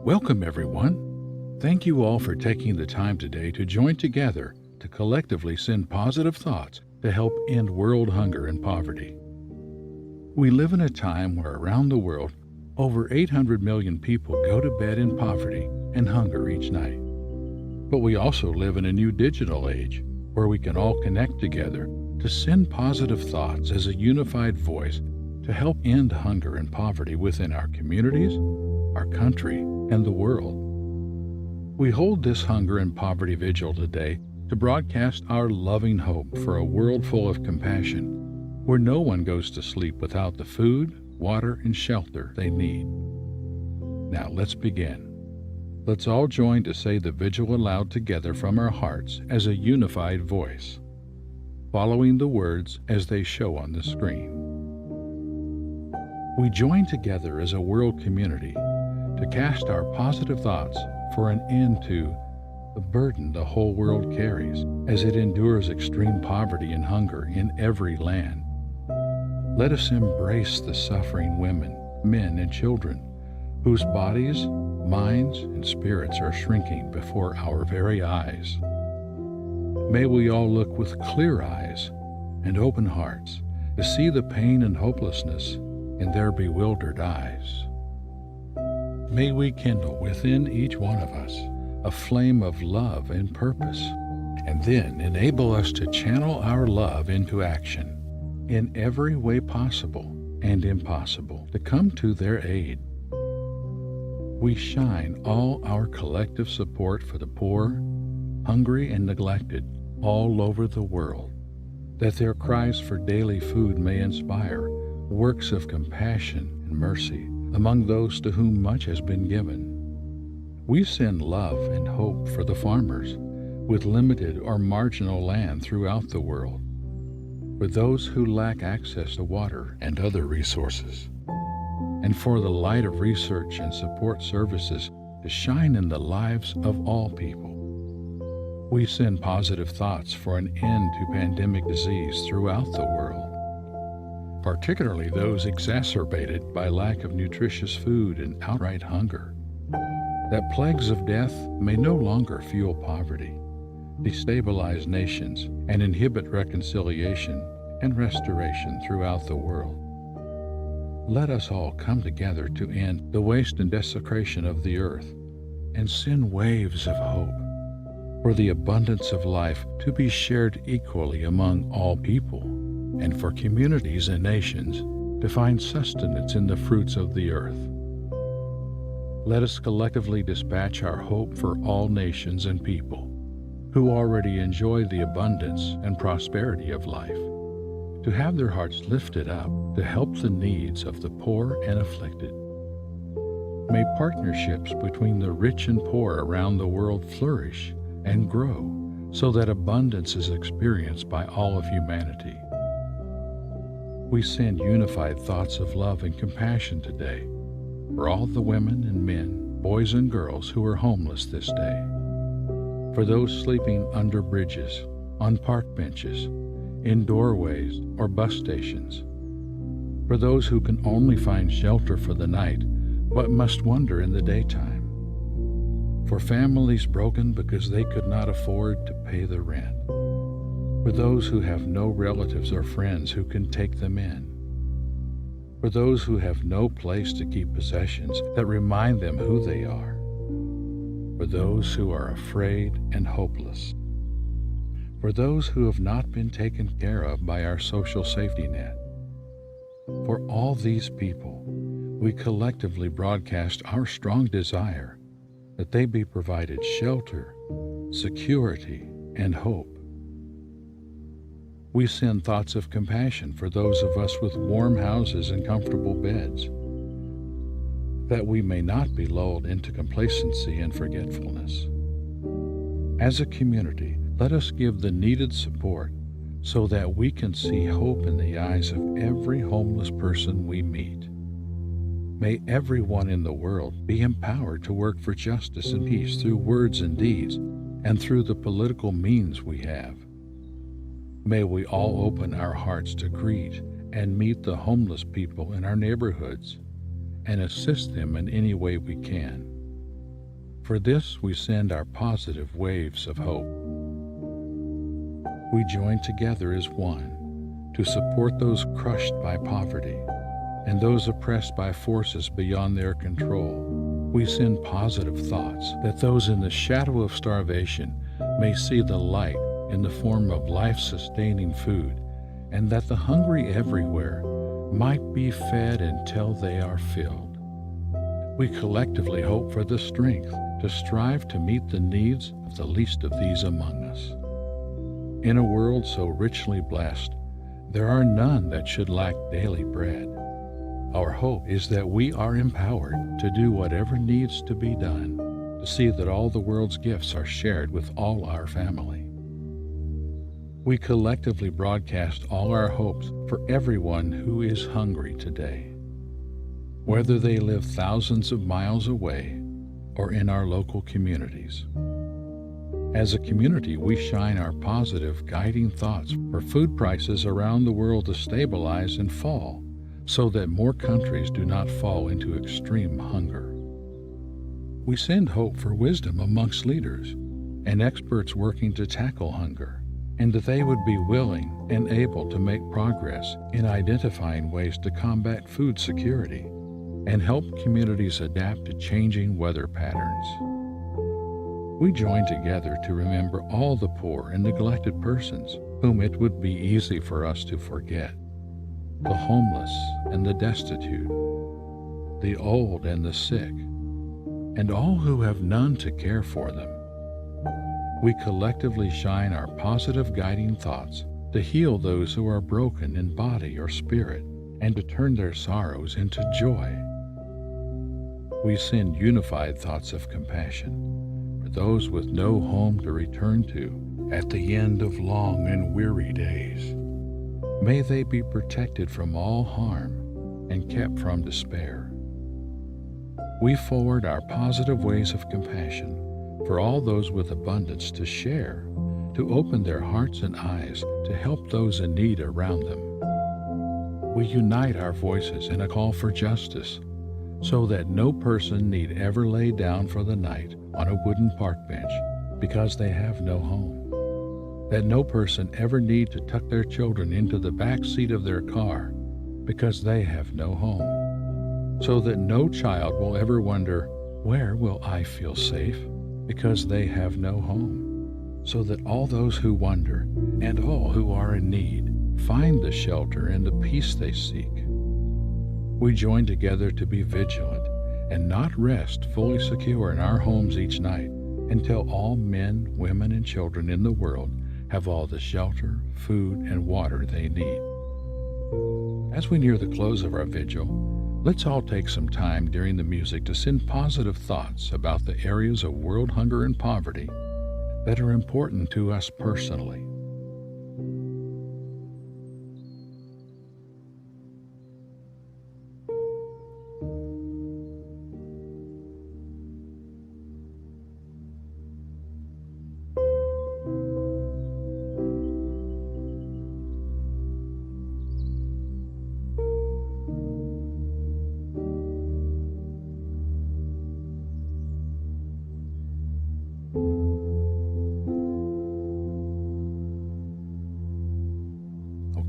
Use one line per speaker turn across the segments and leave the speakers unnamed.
Welcome, everyone. Thank you all for taking the time today to join together to collectively send positive thoughts to help end world hunger and poverty. We live in a time where around the world, over 800 million people go to bed in poverty and hunger each night. But we also live in a new digital age where we can all connect together to send positive thoughts as a unified voice to help end hunger and poverty within our communities, our country, and the world. We hold this hunger and poverty vigil today to broadcast our loving hope for a world full of compassion, where no one goes to sleep without the food, water, and shelter they need. Now let's begin. Let's all join to say the vigil aloud together from our hearts as a unified voice, following the words as they show on the screen. We join together as a world community to cast our positive thoughts for an end to the burden the whole world carries as it endures extreme poverty and hunger in every land. Let us embrace the suffering women, men, and children whose bodies, minds, and spirits are shrinking before our very eyes. May we all look with clear eyes and open hearts to see the pain and hopelessness in their bewildered eyes. May we kindle within each one of us a flame of love and purpose, and then enable us to channel our love into action in every way possible and impossible to come to their aid. We shine all our collective support for the poor, hungry, and neglected all over the world, that their cries for daily food may inspire works of compassion and mercy among those to whom much has been given. We send love and hope for the farmers with limited or marginal land throughout the world, for those who lack access to water and other resources, and for the light of research and support services to shine in the lives of all people. We send positive thoughts for an end to pandemic disease throughout the world, particularly those exacerbated by lack of nutritious food and outright hunger, that plagues of death may no longer fuel poverty, destabilize nations, and inhibit reconciliation and restoration throughout the world. Let us all come together to end the waste and desecration of the earth and send waves of hope for the abundance of life to be shared equally among all people, and for communities and nations to find sustenance in the fruits of the earth. Let us collectively dispatch our hope for all nations and people who already enjoy the abundance and prosperity of life, to have their hearts lifted up to help the needs of the poor and afflicted. May partnerships between the rich and poor around the world flourish and grow so that abundance is experienced by all of humanity. We send unified thoughts of love and compassion today for all the women and men, boys and girls who are homeless this day, for those sleeping under bridges, on park benches, in doorways or bus stations, for those who can only find shelter for the night but must wander in the daytime, for families broken because they could not afford to pay the rent, for those who have no relatives or friends who can take them in, for those who have no place to keep possessions that remind them who they are, for those who are afraid and hopeless, for those who have not been taken care of by our social safety net. For all these people, we collectively broadcast our strong desire that they be provided shelter, security, and hope. We send thoughts of compassion for those of us with warm houses and comfortable beds, that we may not be lulled into complacency and forgetfulness. As a community, let us give the needed support so that we can see hope in the eyes of every homeless person we meet. May everyone in the world be empowered to work for justice and peace through words and deeds and through the political means we have. May we all open our hearts to greet and meet the homeless people in our neighborhoods and assist them in any way we can. for this we send our positive waves of hope. We join together as one to support those crushed by poverty and those oppressed by forces beyond their control. We send positive thoughts that those in the shadow of starvation may see the light in the form of life-sustaining food, and that the hungry everywhere might be fed until they are filled. We collectively hope for the strength to strive to meet the needs of the least of these among us. In a world so richly blessed, there are none that should lack daily bread. Our hope is that we are empowered to do whatever needs to be done to see that all the world's gifts are shared with all our family. We collectively broadcast all our hopes for everyone who is hungry today, whether they live thousands of miles away or in our local communities. As a community, we shine our positive, guiding thoughts for food prices around the world to stabilize and fall, so that more countries do not fall into extreme hunger. We send hope for wisdom amongst leaders and experts working to tackle hunger, and that they would be willing and able to make progress in identifying ways to combat food security and help communities adapt to changing weather patterns. We join together to remember all the poor and neglected persons whom it would be easy for us to forget, the homeless and the destitute, the old and the sick, and all who have none to care for them. We collectively shine our positive guiding thoughts to heal those who are broken in body or spirit and to turn their sorrows into joy. We send unified thoughts of compassion for those with no home to return to at the end of long and weary days. May they be protected from all harm and kept from despair. We forward our positive ways of compassion for all those with abundance to share, to open their hearts and eyes to help those in need around them. We unite our voices in a call for justice, so that no person need ever lay down for the night on a wooden park bench because they have no home. That no person ever need to tuck their children into the back seat of their car because they have no home. So that no child will ever wonder, where will I feel safe? Because they have no home. So that all those who wonder and all who are in need find the shelter and the peace they seek. We join together to be vigilant and not rest fully secure in our homes each night until all men, women, and children in the world have all the shelter, food, and water they need. As we near the close of our vigil, let's all take some time during the music to send positive thoughts about the areas of world hunger and poverty that are important to us personally.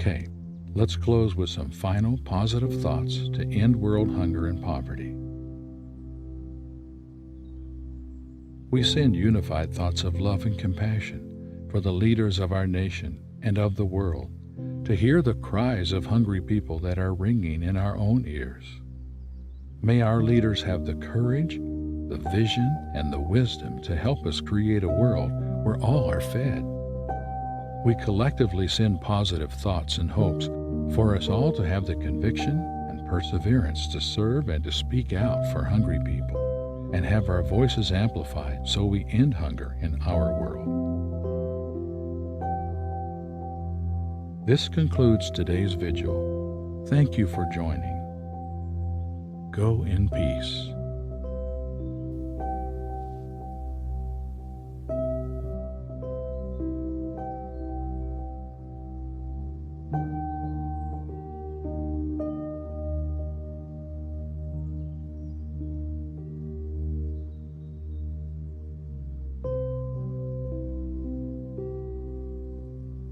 Okay, let's close with some final positive thoughts to end world hunger and poverty. We send unified thoughts of love and compassion for the leaders of our nation and of the world, to hear the cries of hungry people that are ringing in our own ears. May our leaders have the courage, the vision, and the wisdom to help us create a world where all are fed. We collectively send positive thoughts and hopes for us all to have the conviction and perseverance to serve and to speak out for hungry people and have our voices amplified so we end hunger in our world. This concludes today's vigil. Thank you for joining. Go in peace.